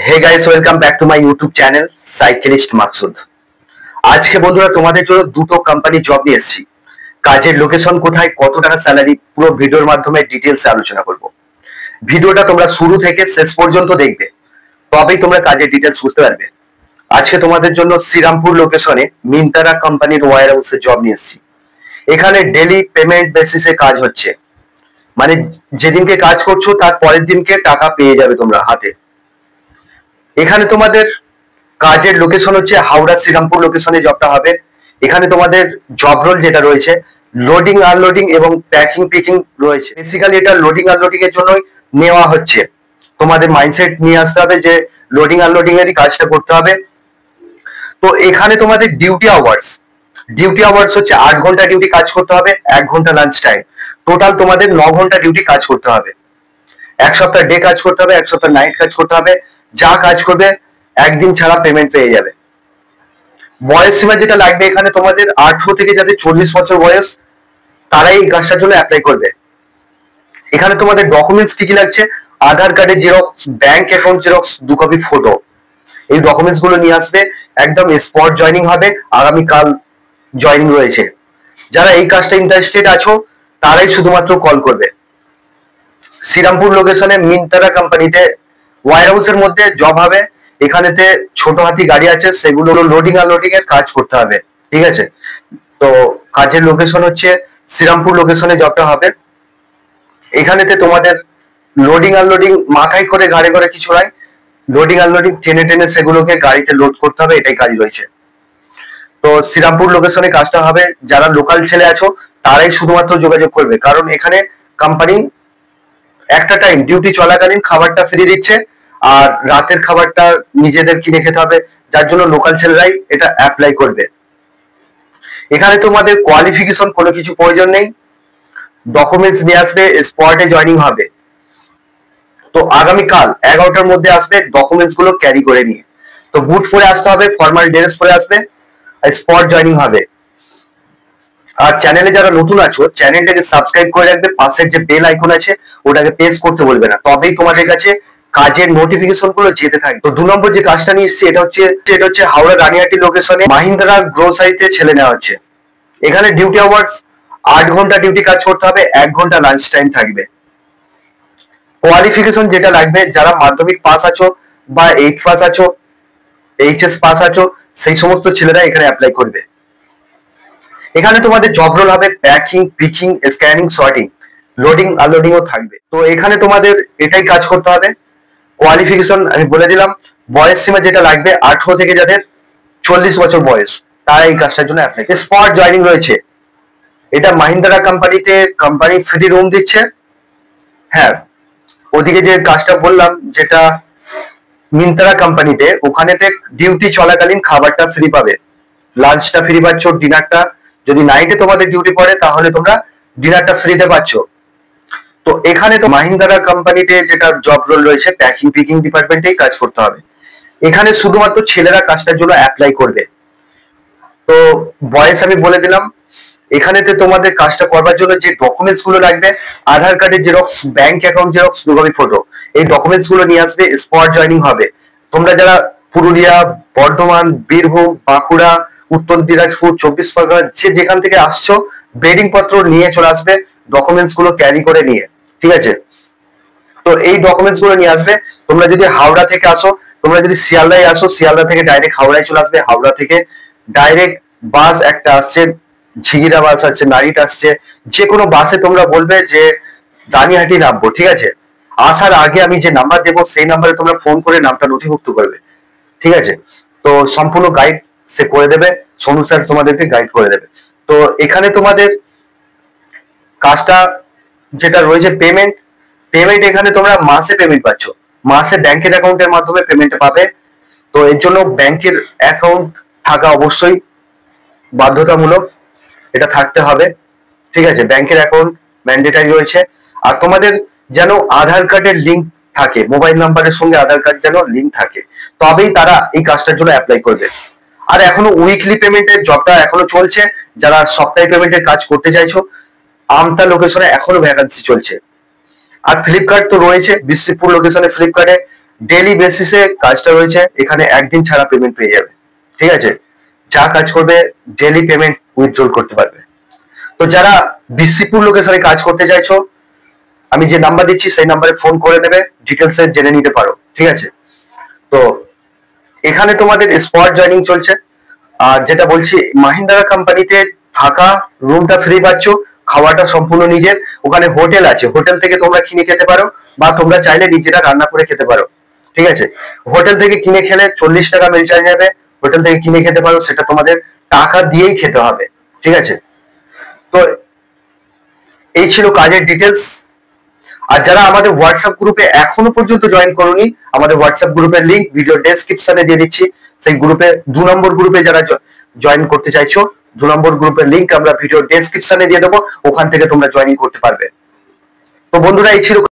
Hey guys, welcome back to my YouTube channel cyclist Maksud. আজকে বন্ধুরা তোমাদের জন্য দুটো কোম্পানি জব নিয়ে এসেছি। কাজের লোকেশন কোথায়, কত টাকা স্যালারি, পুরো ভিডিওর মাধ্যমে ডিটেলস আলোচনা করব। ভিডিওটা তোমরা শুরু থেকে শেষ পর্যন্ত দেখবে, তবেই তোমরা কাজের ডিটেলস বুঝতে পারবে। আজকে তোমাদের জন্য শ্রীরামপুর লোকেশনে মিন্ত্রা কোম্পানির ওয়্যার হাউসে জব নিয়ে এসেছি। এখানে ডেলি পেমেন্ট বেসিসে কাজ হচ্ছে, মানে যেদিনকে কাজ করছো তার পরের দিনকে টাকা পেয়ে যাবে তোমরা হাতে। এখানে তোমাদের কাজের লোকেশন হচ্ছে হাওড়া শ্রীরামপুর লোকেশনে জবটা হবে। এখানে তোমাদের জব রোল যেটা রয়েছে, লোডিং আনলোডিং এবং প্যাকিং পিকিং রয়েছে। বেসিক্যালি এটা লোডিং আনলোডিং এর জন্যই নেওয়া হচ্ছে। তোমাদের মাইন্ডসেট নিয়ে আসতে হবে যে লোডিং আনলোডিং এরই কাজটা করতে হবে। তো এখানে তোমাদের ডিউটি আওয়ার্স হচ্ছে 8 ঘন্টা ডিউটি কাজ করতে হবে, 1 ঘন্টা লাঞ্চ টাইম। টোটাল তোমাদের 9 ঘন্টা ডিউটি কাজ করতে হবে। এক সপ্তাহ ডে কাজ করতে হবে, এক সপ্তাহ নাইট কাজ করতে হবে। যা কাজ করবে একদিন ছাড়া পেমেন্ট পেয়ে যাবে। বয়স সীমা যেটা লাগবে, এখানে তোমাদের 18 থেকে যাদের 40 বছর বয়স তারাই এই কাজটার জন্য অ্যাপ্লাই করবে। এখানে তোমাদের ডকুমেন্টস কি কি লাগছে, আধার কার্ডের xerox, bank account xerox, 2 copy photo. এই ডকুমেন্টস গুলো নিয়ে আসবে। একদম স্পট জয়নিং হবে, আগামীকাল জয়নিং রয়েছে। যারা এই কাজটা ইন্টারেস্টেড আছো তারাই শুধুমাত্র কল করবে। শ্রীরামপুর লোকেশনে মিন্ত্রা কোম্পানিতে ওয়্যার হাউসের মধ্যে জব হবে। এখানেতে ছোট হাতি গাড়ি আছে, সেগুলো লোডিং আনলোডিং এর কাজ করতে হবে। ঠিক আছে, তো কাজের লোকেশন হচ্ছে শ্রীরামপুর লোকেশনে জবটা হবে। এখানেতে তোমাদের লোডিং আনলোডিং মাথায় করে ঘাড়ে করে কিছু নয়, লোডিং আনলোডিং টেনে টেনে সেগুলোকে গাড়িতে লোড করতে হবে, এটাই কাজ রয়েছে। তো শ্রীরামপুর লোকেশনে কাজটা হবে। যারা লোকাল ছেলে আছো তারাই শুধুমাত্র যোগাযোগ করবে, কারণ এখানে কোম্পানি একটা টাইম ডিউটি চলাকালীন খাবারটা ফ্রি দিচ্ছে, আর রাতের খাবারটা নিজেদের কিনে খেতে হবে, যার জন্য লোকাল ছেলেরাই এটা অ্যাপ্লাই করবে। এখানে তোমাদের কোয়ালিফিকেশন কোনো কিছু প্রয়োজন নেই, ডকুমেন্টস নিয়ে আসবে, স্পটে জয়নিং হবে। তো আগামীকাল 11টার মধ্যে আসবে ডকুমেন্টস গুলো ক্যারি করে নিয়ে। তো বুট পরে আসতে হবে, ফর্মাল ড্রেস পরে আসবে, স্পট জয়নিং হবে। আর চ্যানেলে যারা নতুন আছো চ্যানেলটাকে সাবস্ক্রাইব করে রাখবে, পাশের যে বেল আইকন আছে ওটাকে প্রেস করতে বলবে না, তবেই তোমাদের কাছে কাজের নোটিফিকেশন গুলো যেতে থাকে। তো 2 নম্বর যে কাজটা নিয়ে এসেছি এটা হচ্ছে হাওড়া রানিহাটি লোকেশনে মাহিন্দ্রা গ্রোসারিতে ছেলে নেওয়া হচ্ছে। এখানে ডিউটি আওয়ার্স 8 ঘন্টা ডিউটি কাজ করতে হবে, 1 ঘন্টা লাঞ্চ টাইম থাকবে। কোয়ালিফিকেশন যেটা লাগবে, যারা মাধ্যমিক পাস আছো বা 8 পাস আছো, এইচএস পাস আছো, সেই সমস্ত ছেলেরা এখানে অ্যাপ্লাই করবে। এখানে তোমাদের জব রোল হবে packing picking scanning sorting, loading আনলোডিংও থাকবে। তো এখানে তোমাদের এটাই কাজ করতে হবে। কোয়ালিফিকেশন আমি বলে দিলাম। বয়স সীমা যেটা লাগবে, 18 থেকে যাদের 40 বছর বয়স তারা এই কাজটার জন্য অ্যাপ্লাই। স্পট জয়নিং রয়েছে। এটা মাহিন্দ্রা কোম্পানিতে কোম্পানি ফ্রি রুম দিচ্ছে। হ্যাঁ, ওদিকে যে কাজটা বললাম যেটা মিন্ত্রা কোম্পানিতে, ওখানেতে ডিউটি চলাকালীন খাবারটা ফ্রি পাবে, লাঞ্চটা ফ্রি পাচ্ছ, ডিনারটা যদি নাইটে তোমাদের ডিউটি পড়ে তাহলে তোমরা ডিনারটা ফ্রিতে পাচ্ছ। তো এখানে তো মাহিন্দ্রা কোম্পানিতে যেটা জব রোল রয়েছে, প্যাকিং পিকিং ডিপার্টমেন্টেই কাজ করতে হবে। এখানে শুধুমাত্র ছেলেরা কাজটার জন্য অ্যাপ্লাই করবে। তো বয়স আমি বলে দিলাম। এখানেতে তোমাদের কাজটা করবার জন্য যে ডকুমেন্টস গুলো লাগবে, আধার কার্ডের xerox, bank account xerox, 2 copy photo, এই ডকুমেন্টস গুলো নিয়ে আসবে। স্পট জয়নিং হবে। তোমরা যারা পুরুলিয়া, বর্ধমান, বীরভূম, বাঁকুড়া, উত্তর দিনাজপুর, 24 পরগনা, যেখান থেকে আসছো বেডিং পত্র নিয়ে চলে আসবে, ডকুমেন্টস গুলো ক্যারি করে নিয়ে। ঠিক আছে, তো এই ডকুমেন্টস গুলো নিয়ে আসবে। তোমরা যদি হাওড়া থেকে আসো, তোমরা যদি শিয়ালদায় আসো, শিয়ালদা থেকে ডাইরেক্ট হাওড়ায় চলে আসবে। হাওড়া থেকে ডাইরেক্ট বাস একটা আসছে, ঝিগিরা বাস আছে, নাইট আসছে। যে কোনো বাসে তোমরা বলবে যে রানিহাটি নামবো। ঠিক আছে, আসার আগে আমি যে নাম্বার দেবো সেই নাম্বারে তোমরা ফোন করে নামটা নথিভুক্ত করবে। ঠিক আছে, তো সম্পূর্ণ গাইড সে করে দেবে, সোনু স্যার তোমাদেরকে গাইড করে দেবে। তো এখানে তোমাদের কাজটা যেটা রয়েছে পেমেন্ট, এখানে তোমরা মাসে পেমেন্ট পাচ্ছ, মাসে ব্যাংকের অ্যাকাউন্টের মাধ্যমে পেমেন্ট পাবে। তো এর জন্য ব্যাংকের অ্যাকাউন্ট থাকা অবশ্যই বাধ্যতামূলক, এটা থাকতে হবে। ঠিক আছে, ব্যাংকের অ্যাকাউন্ট ম্যান্ডেটারি রয়েছে। আর তোমাদের যেন আধার কার্ডের লিঙ্ক থাকে, মোবাইল নাম্বারের সঙ্গে আধার কার্ড যেন লিঙ্ক থাকে, তবেই তারা এই কাজটার জন্য অ্যাপ্লাই করবে। আর এখনো উইকলি পেমেন্টের জবটা এখনো চলছে। যারা সপ্তাহে পেমেন্টের কাজ করতে চাইছো, আমতা লোকেশনে এখনো ভ্যাকান্সি চলছে। আর ফ্লিপকার্ট তো রয়েছে, বিশ্বপুর লোকেশনে ফ্লিপকার্টে ডেইলি বেসিসে কাজটা রয়েছে, এখানে একদিন ছাড়া পেমেন্ট পেয়ে যাবে। ঠিক আছে, যা কাজ করবে ডেইলি পেমেন্ট উইথড্রল করতে পারবে। তো যারা বিসিপুর লোকেশনে কাজ করতে চাইছো, আমি যে নাম্বার দিচ্ছি সেই নাম্বারে ফোন করে নেবে, ডিটেলসে জেনে নিতে পারো। ঠিক আছে, তো এখানে তোমাদের স্পট জয়নিং চলছে। আর যেটা বলছি, মাহিন্দ্রা কোম্পানিতে থাকা রুমটা ফ্রি পাচ্ছ, খাওয়াটা সম্পূর্ণ নিজের। ওখানে হোটেল আছে, হোটেল থেকে তোমরা কিনে খেতে পারো, বা তোমরা চাইলে নিজেরা রান্না করে খেতে পারো। ঠিক আছে, হোটেল থেকে কিনে খেলে 40 টাকা মিল চার্জ যাবে, হোটেল থেকে কিনে খেতে পারো, সেটা তোমাদের টাকা দিয়েই খেতে হবে। ঠিক আছে, তো এই ছিল কাজের ডিটেলস। আর যারা আমাদের হোয়াটসঅ্যাপ গ্রুপে এখনো পর্যন্ত জয়েন করোনি, আমাদের হোয়াটসঅ্যাপ গ্রুপের লিংক ভিডিও ডেসক্রিপশনে দিয়ে দিচ্ছি। সেই গ্রুপে 2 নম্বর গ্রুপে যারা জয়েন করতে চাইছো, 2 নম্বর গ্রুপের লিংক আমরা ভিডিও ডেসক্রিপশনে দিয়ে দেবো, ওখান থেকে তোমরা জয়েনিং করতে পারবে। তো বন্ধুরা, এই ছিল